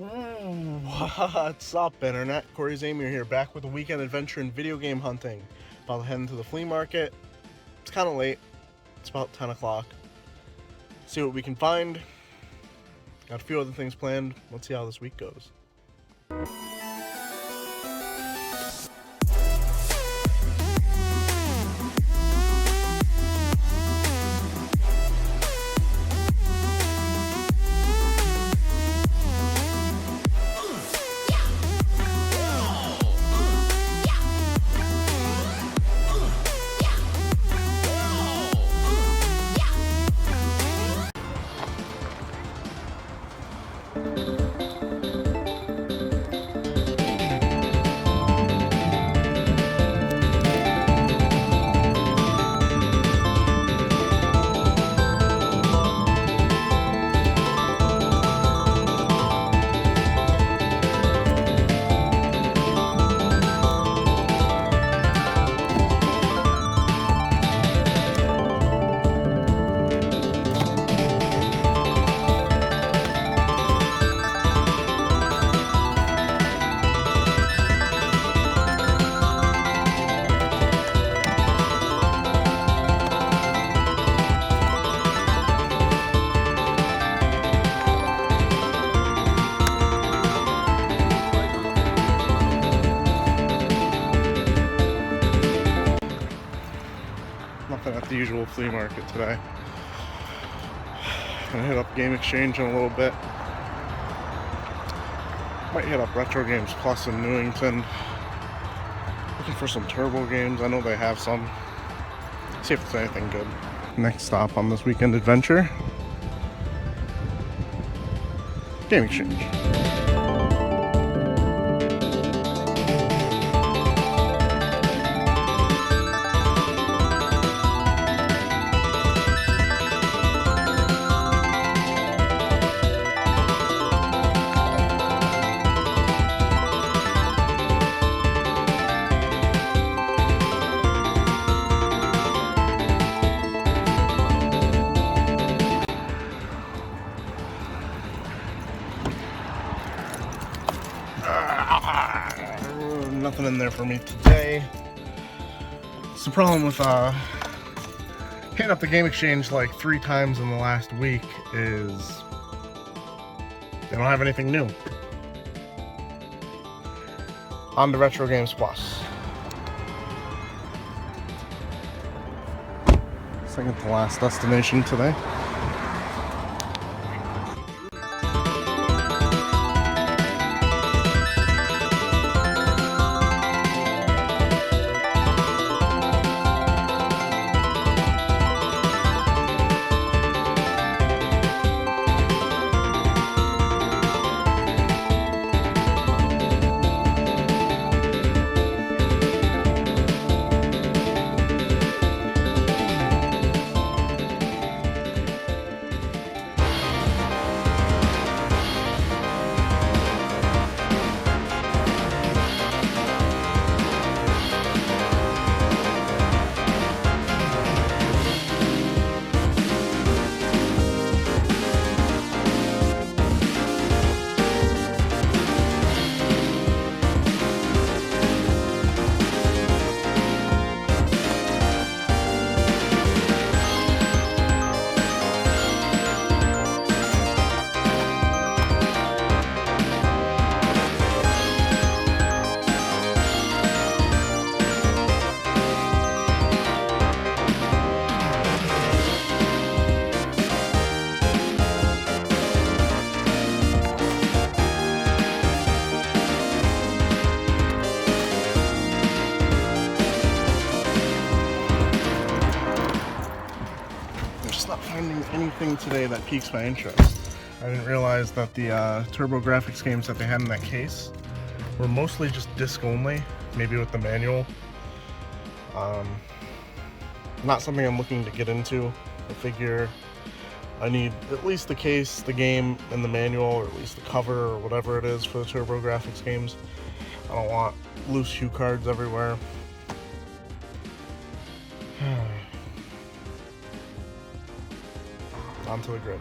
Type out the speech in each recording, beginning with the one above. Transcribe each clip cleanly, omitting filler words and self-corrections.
What's up, Internet? Corey Zamir here, back with a weekend adventure in video game hunting. About to head into the flea market. It's kind of late. It's about 10 o'clock. See what we can find. Got a few other things planned. Let's see how this week goes. Nothing at the usual flea market today. Gonna hit up Game Exchange in a little bit. Might hit up Retro Games Plus in Newington. Looking for some turbo games. I know they have some. See if there's anything good. Next stop on this weekend adventure, Game Exchange. Nothing in there for me today. It's the problem with hitting up the Game Exchange like 3 times in the last week is they don't have anything new. On to Retro Games Plus. Second to last destination today. Finding anything today that piques my interest. I didn't realize that the TurboGrafx games that they had in that case were mostly just disc only, maybe with the manual. Not something I'm looking to get into. I figure I need at least the case, the game, and the manual, or at least the cover or whatever it is for the TurboGrafx games. I don't want loose cue cards everywhere. Onto the grid.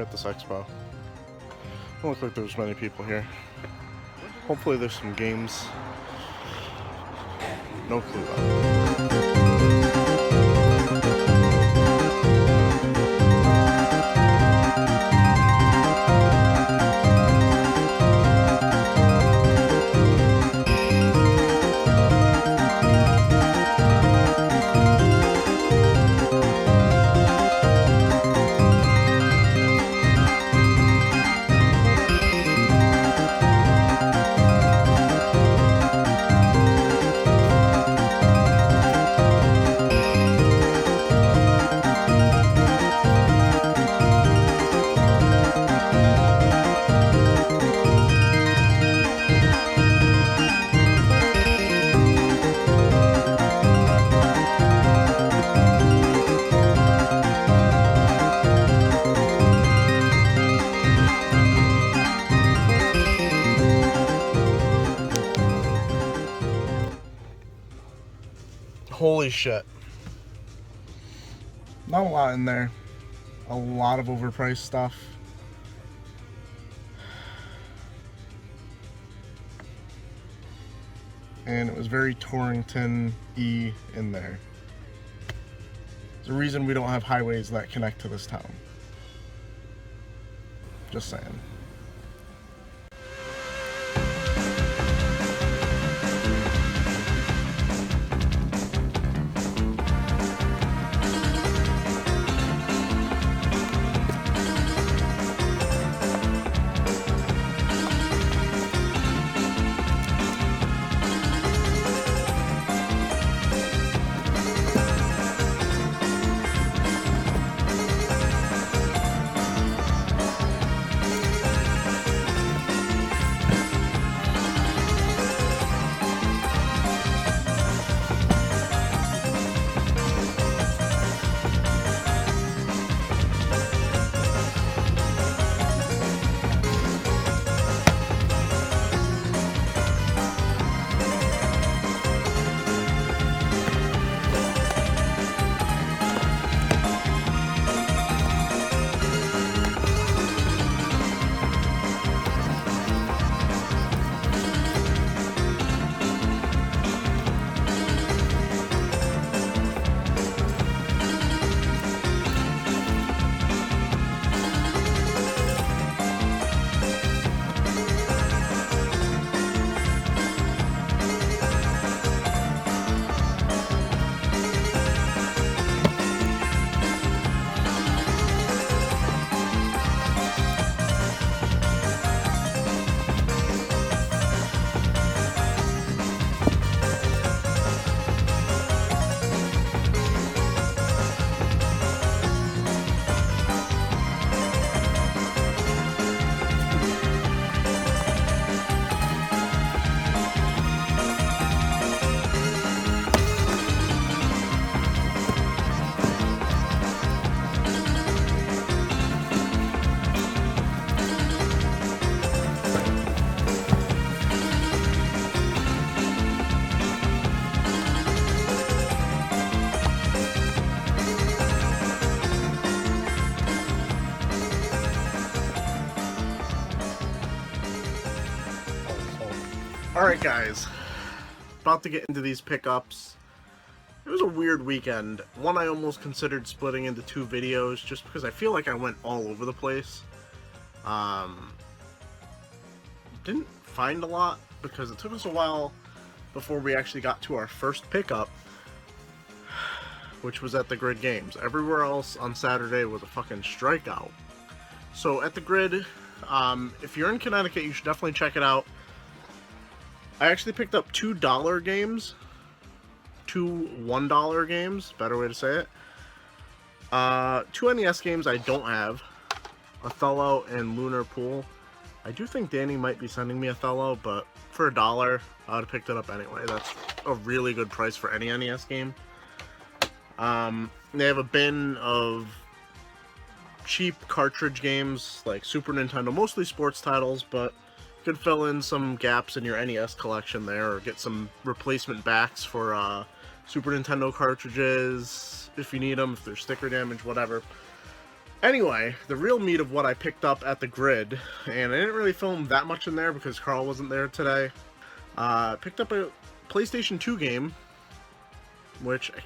at this expo. Don't look like there's many people here. Hopefully there's some games. No clue though. Holy shit. Not a lot in there. A lot of overpriced stuff. And it was very Torrington-y in there. There's a reason we don't have highways that connect to this town. Just saying. Alright guys, about to get into these pickups. It was a weird weekend. One I almost considered splitting into two videos just because I feel like I went all over the place. Didn't find a lot because it took us a while before we actually got to our first pickup, which was at the Grid Games. Everywhere else on Saturday was a fucking strikeout. So at the Grid, if you're in Connecticut, you should definitely check it out. I actually picked up $2 games. Two $1 games, better way to say it. Two NES games I don't have. Othello and Lunar Pool. I do think Danny might be sending me Othello, but for $1, I would have picked it up anyway. That's a really good price for any NES game. They have a bin of cheap cartridge games like Super Nintendo, mostly sports titles, but could fill in some gaps in your NES collection there, or get some replacement backs for Super Nintendo cartridges if you need them, if there's sticker damage, whatever. Anyway, the real meat of what I picked up at the grid, and I didn't really film that much in there because Carl wasn't there today. Picked up a PlayStation 2 game, which I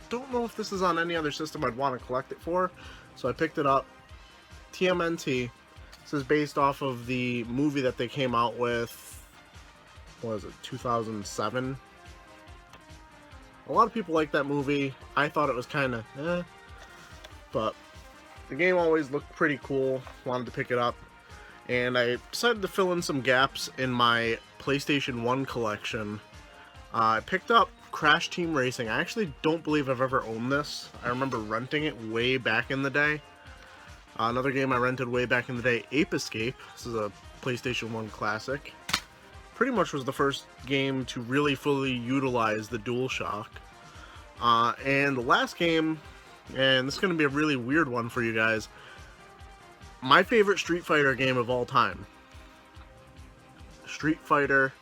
don't know if this is on any other system I'd want to collect it for, so I picked it up. TMNT. This is based off of the movie that they came out with, what was it, 2007? A lot of people like that movie. I thought it was kind of but the game always looked pretty cool. Wanted to pick it up, and I decided to fill in some gaps in my PlayStation 1 collection. I picked up Crash Team Racing. I actually don't believe I've ever owned this. I remember renting it way back in the day. Another game I rented way back in the day, Ape Escape. This is a PlayStation 1 classic. Pretty much was the first game to really fully utilize the DualShock. And the last game, and this is going to be a really weird one for you guys, my favorite Street Fighter game of all time. Street Fighter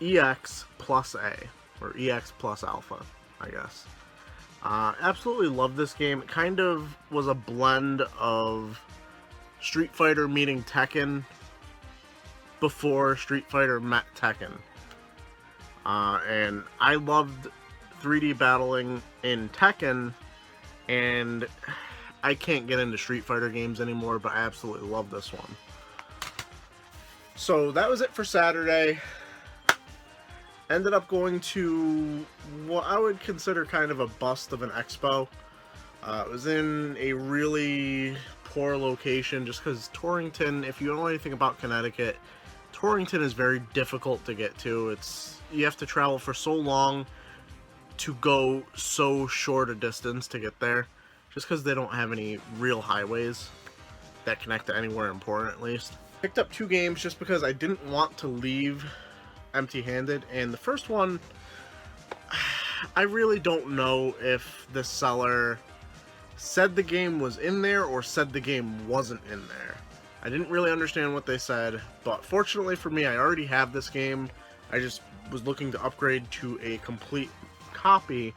EX plus A, or EX plus Alpha, I guess. Absolutely love this game. It kind of was a blend of Street Fighter meeting Tekken before Street Fighter met Tekken. And I loved 3D battling in Tekken, and I can't get into Street Fighter games anymore, but I absolutely love this one. So that was it for Saturday. Ended up going to what I would consider kind of a bust of an expo. It was in a really poor location just because Torrington, if you don't know anything about Connecticut, Torrington is very difficult to get to. You have to travel for so long to go so short a distance to get there, just because they don't have any real highways that connect to anywhere important, at least. Picked up 2 games just because I didn't want to leave empty-handed, and the first one, I really don't know if the seller said the game was in there or said the game wasn't in there. I didn't really understand what they said, but fortunately for me, I already have this game. I just was looking to upgrade to a complete copy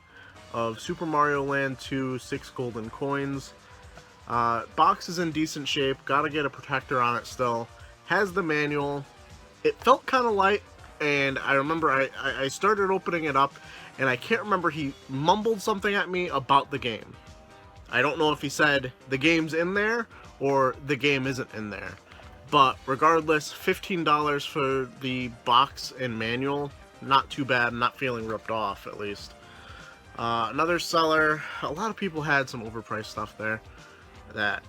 of Super Mario Land 2 6 golden coins. Box is in decent shape, gotta get a protector on it still. Has the manual. It felt kind of light, and I remember I started opening it up, and I can't remember, he mumbled something at me about the game. I don't know if he said the game's in there or the game isn't in there. But regardless, $15 for the box and manual. Not too bad, not feeling ripped off at least. Another seller, a lot of people had some overpriced stuff there that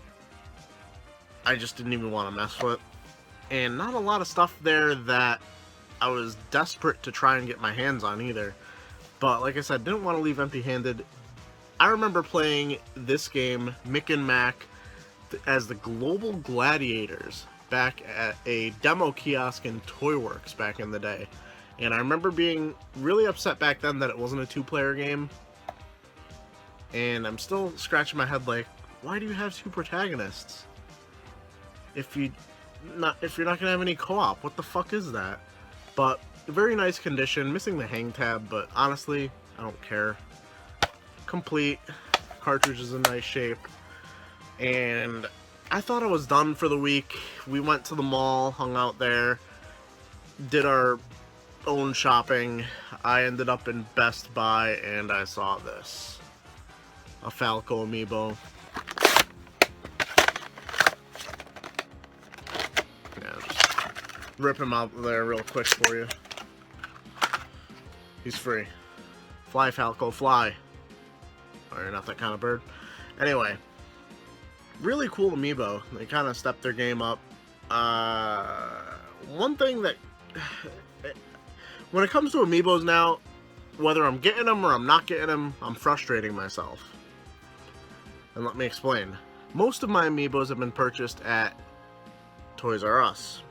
I just didn't even want to mess with. And not a lot of stuff there that I was desperate to try and get my hands on either. But like I said, didn't want to leave empty-handed. I remember playing this game, Mick and Mac, as the Global Gladiators back at a demo kiosk in Toyworks back in the day. And I remember being really upset back then that it wasn't a 2-player game. And I'm still scratching my head like, why do you have 2 protagonists? If you're not gonna have any co-op, what the fuck is that? But very nice condition, missing the hang tab, but honestly, I don't care. Complete, cartridge is in nice shape, and I thought I was done for the week. We went to the mall, hung out there, did our own shopping. I ended up in Best Buy, and I saw this. A Falco amiibo. Rip him out there real quick for you. He's free. Fly, Falco, fly. Or you're not that kind of bird. Anyway, really cool amiibo. They kind of stepped their game up. One thing that, when it comes to amiibos now, whether I'm getting them or I'm not getting them, I'm frustrating myself. And let me explain. Most of my amiibos have been purchased at Toys R Us.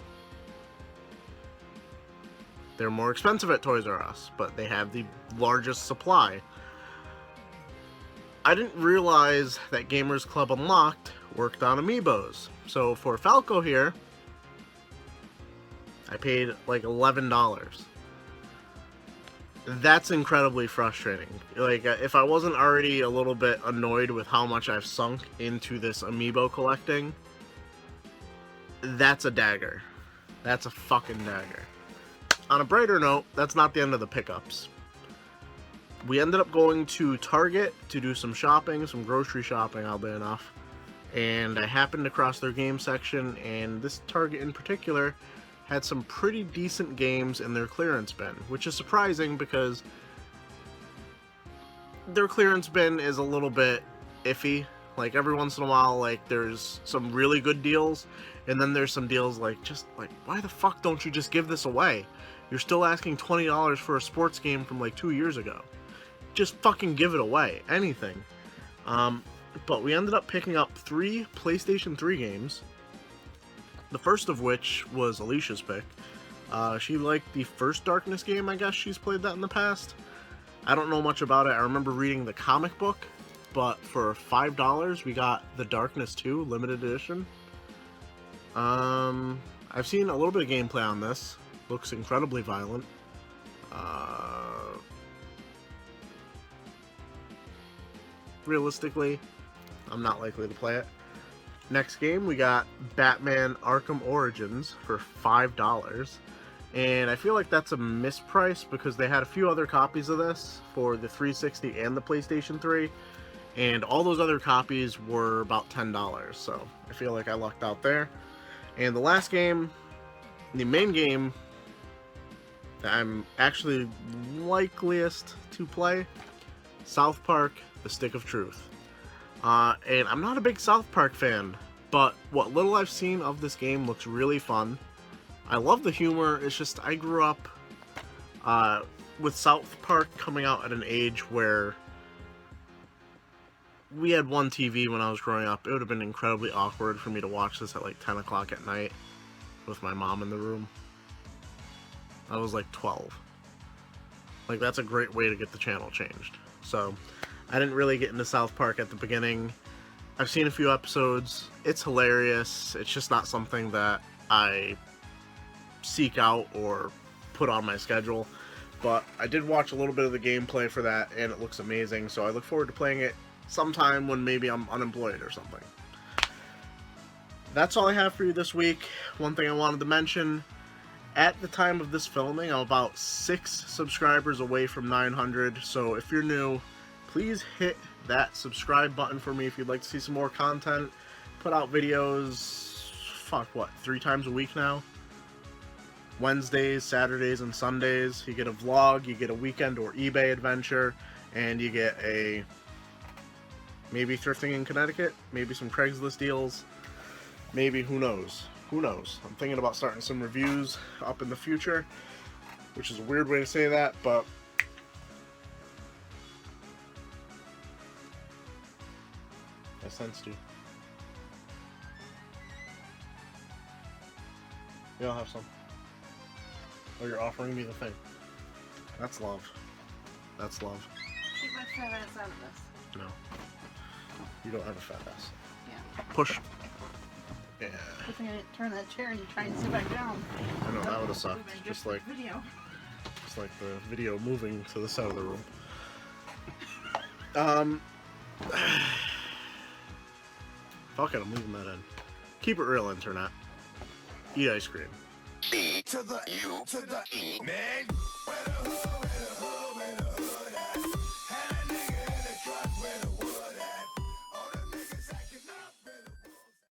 They're more expensive at Toys R Us, but they have the largest supply. I didn't realize that Gamers Club Unlocked worked on amiibos. So for Falco here, I paid like $11. That's incredibly frustrating. Like, if I wasn't already a little bit annoyed with how much I've sunk into this amiibo collecting, that's a dagger. That's a fucking dagger. On a brighter note, that's not the end of the pickups. We ended up going to Target to do some shopping, some grocery shopping, oddly enough. And I happened across their game section, and this Target in particular had some pretty decent games in their clearance bin, which is surprising because their clearance bin is a little bit iffy. Like, every once in a while, like, there's some really good deals, and then there's some deals like, just like, why the fuck don't you just give this away? You're still asking $20 for a sports game from like 2 years ago. Just fucking give it away. Anything. But we ended up picking up 3 PlayStation 3 games. The first of which was Alicia's pick. She liked the first Darkness game, I guess she's played that in the past. I don't know much about it. I remember reading the comic book, but for $5 we got the Darkness 2 limited edition. I've seen a little bit of gameplay on this. Looks incredibly violent. Realistically, I'm not likely to play it. Next game, we got Batman Arkham Origins for $5. And I feel like that's a misprice because they had a few other copies of this for the 360 and the PlayStation 3. And all those other copies were about $10. So I feel like I lucked out there. And the last game, the main game that I'm actually likeliest to play, South Park: The Stick of Truth. And I'm not a big South Park fan, but what little I've seen of this game looks really fun. I love the humor. It's just I grew up with South Park coming out at an age where we had one TV when I was growing up. It would have been incredibly awkward for me to watch this at like 10 o'clock at night with my mom in the room. I was like 12. Like, that's a great way to get the channel changed. So I didn't really get into South Park at the beginning. I've seen a few episodes. It's hilarious. It's just not something that I seek out or put on my schedule. But I did watch a little bit of the gameplay for that, and it looks amazing. So I look forward to playing it sometime when maybe I'm unemployed or something. That's all I have for you this week. One thing I wanted to mention, at the time of this filming, I'm about 6 subscribers away from 900. So if you're new, please hit that subscribe button for me if you'd like to see some more content. Put out videos, 3 times a week now? Wednesdays, Saturdays, and Sundays. You get a vlog, you get a weekend or eBay adventure, and you get a maybe thrifting in Connecticut, maybe some Craigslist deals, maybe, who knows? Who knows? I'm thinking about starting some reviews up in the future, which is a weird way to say that, but I sensed you. Yeah, I'll have some. Oh, you're offering me the thing. That's love. That's love. Keep my fat ass out of this. No. You don't have a fat ass. Yeah. Push. Yeah. Good thing I didn't turn that chair and you try and sit back down. I know, that would have sucked. Just like the video moving to the side of the room. Fuck it, I'm leaving that in. Keep it real, internet. Eat ice cream. E to the U to the E, man.